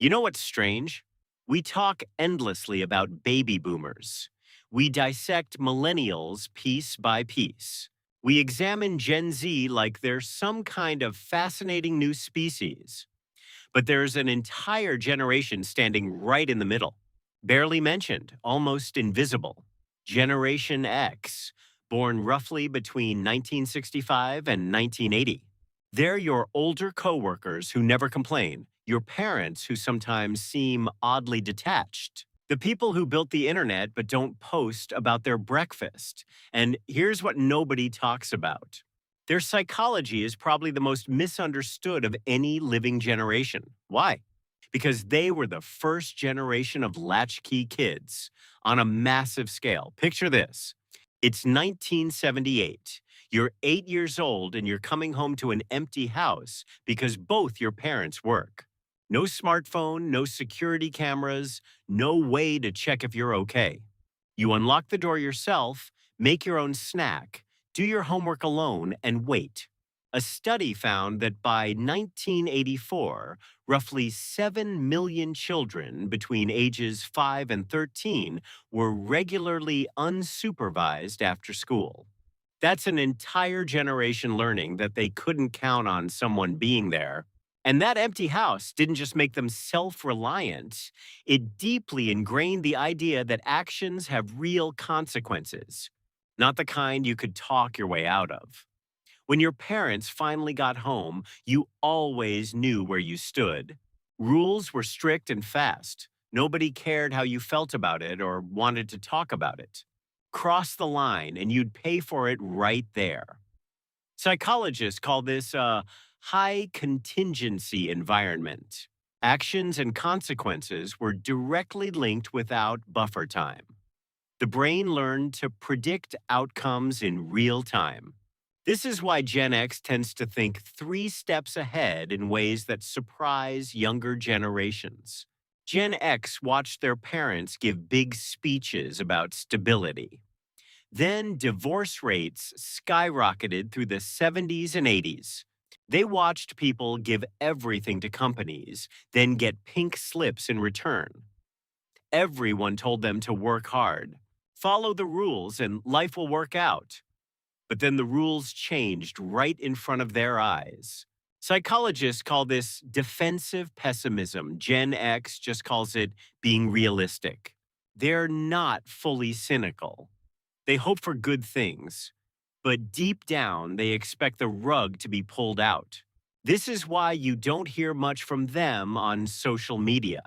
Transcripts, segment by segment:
You know what's strange? We talk endlessly about baby boomers. We dissect millennials piece by piece. We examine Gen Z like they're some kind of fascinating new species. But there's an entire generation standing right in the middle, barely mentioned, almost invisible. Generation X, born roughly between 1965 and 1980. They're your older coworkers who never complain, your parents who sometimes seem oddly detached, the people who built the internet but don't post about their breakfast. And here's what nobody talks about. Their psychology is probably the most misunderstood of any living generation. Why? Because they were the first generation of latchkey kids on a massive scale. Picture this. It's 1978. You're 8 years old and you're coming home to an empty house because both your parents work. No smartphone, no security cameras, no way to check if you're okay. You unlock the door yourself, make your own snack, do your homework alone, and wait. A study found that by 1984, roughly 7 million children between ages 5 and 13 were regularly unsupervised after school. That's an entire generation learning that they couldn't count on someone being there. And that empty house didn't just make them self reliant, it deeply ingrained the idea that actions have real consequences, not the kind you could talk your way out of. When your parents finally got home, you always knew where you stood. Rules were strict and fast. Nobody cared how you felt about it or wanted to talk about it. Cross the line and you'd pay for it right there. Psychologists call this a high contingency environment. Actions and consequences were directly linked without buffer time. The brain learned to predict outcomes in real time. This is why Gen X tends to think 3 steps ahead in ways that surprise younger generations. Gen X watched their parents give big speeches about stability. Then divorce rates skyrocketed through the 70s and 80s. They watched people give everything to companies, then get pink slips in return. Everyone told them to work hard, follow the rules, and life will work out. But then the rules changed right in front of their eyes. Psychologists call this defensive pessimism. Gen X just calls it being realistic. They're not fully cynical. They hope for good things, but deep down, they expect the rug to be pulled out. This is why you don't hear much from them on social media.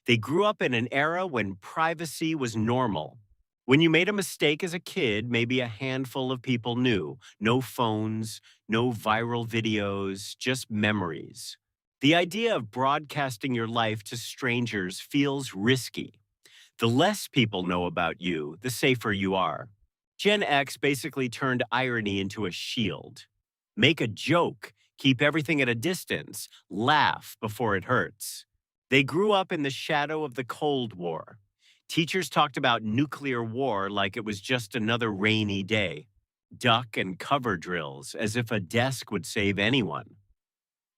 They grew up in an era when privacy was normal. When you made a mistake as a kid, maybe a handful of people knew. No phones, no viral videos, just memories. The idea of broadcasting your life to strangers feels risky. The less people know about you, the safer you are. Gen X basically turned irony into a shield. Make a joke, keep everything at a distance, laugh before it hurts. They grew up in the shadow of the Cold War. Teachers talked about nuclear war like it was just another rainy day. Duck and cover drills, as if a desk would save anyone.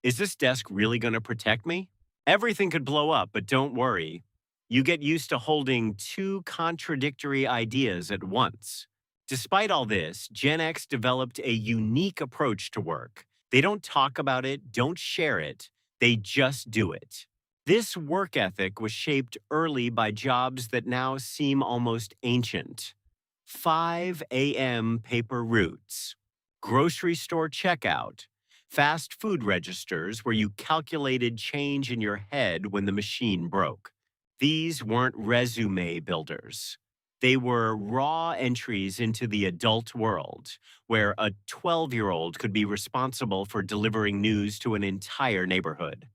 Is this desk really going to protect me? Everything could blow up, but don't worry. You get used to holding two contradictory ideas at once. Despite all this, Gen X developed a unique approach to work. They don't talk about it, don't share it, they just do it. This work ethic was shaped early by jobs that now seem almost ancient. 5 a.m. paper routes, grocery store checkout, fast food registers where you calculated change in your head when the machine broke. These weren't resume builders. They were raw entries into the adult world, where a 12-year-old could be responsible for delivering news to an entire neighborhood.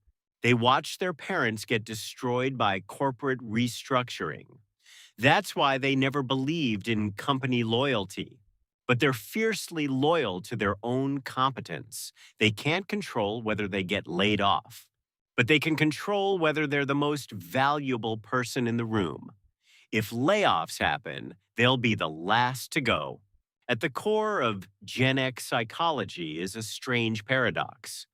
They watched their parents get destroyed by corporate restructuring. That's why they never believed in company loyalty. But they're fiercely loyal to their own competence. They can't control whether they get laid off, but they can control whether they're the most valuable person in the room. If layoffs happen, they'll be the last to go. At the core of Gen X psychology is a strange paradox.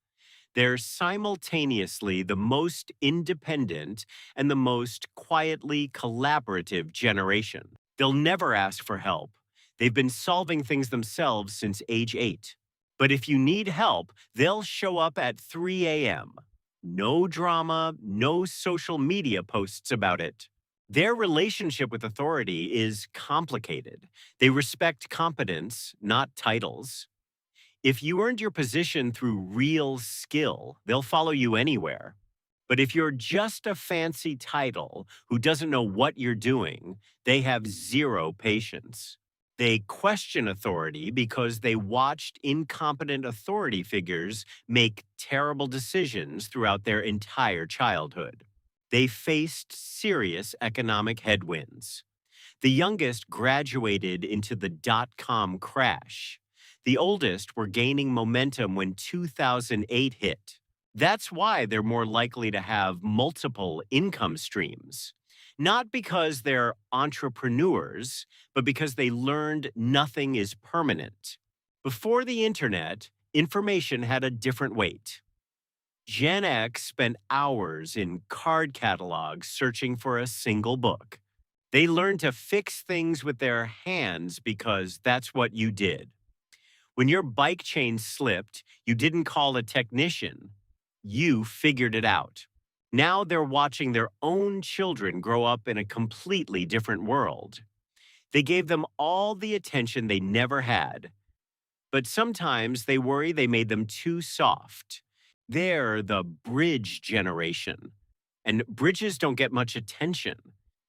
They're simultaneously the most independent and the most quietly collaborative generation. They'll never ask for help. They've been solving things themselves since age 8. But if you need help, they'll show up at 3 a.m. No drama, no social media posts about it. Their relationship with authority is complicated. They respect competence, not titles. If you earned your position through real skill, they'll follow you anywhere. But if you're just a fancy title who doesn't know what you're doing, they have zero patience. They question authority because they watched incompetent authority figures make terrible decisions throughout their entire childhood. They faced serious economic headwinds. The youngest graduated into the dot-com crash. The oldest were gaining momentum when 2008 hit. That's why they're more likely to have multiple income streams. Not because they're entrepreneurs, but because they learned nothing is permanent. Before the internet, information had a different weight. Gen X spent hours in card catalogs searching for a single book. They learned to fix things with their hands because that's what you did. When your bike chain slipped, you didn't call a technician. You figured it out. Now they're watching their own children grow up in a completely different world. They gave them all the attention they never had, but sometimes they worry they made them too soft. They're the bridge generation, and bridges don't get much attention.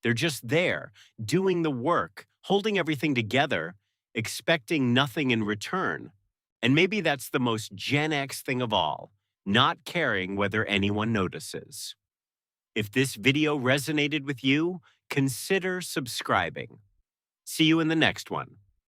They're just there, doing the work, holding everything together, expecting nothing in return. And maybe that's the most Gen X thing of all, not caring whether anyone notices. If this video resonated with you, consider subscribing. See you in the next one.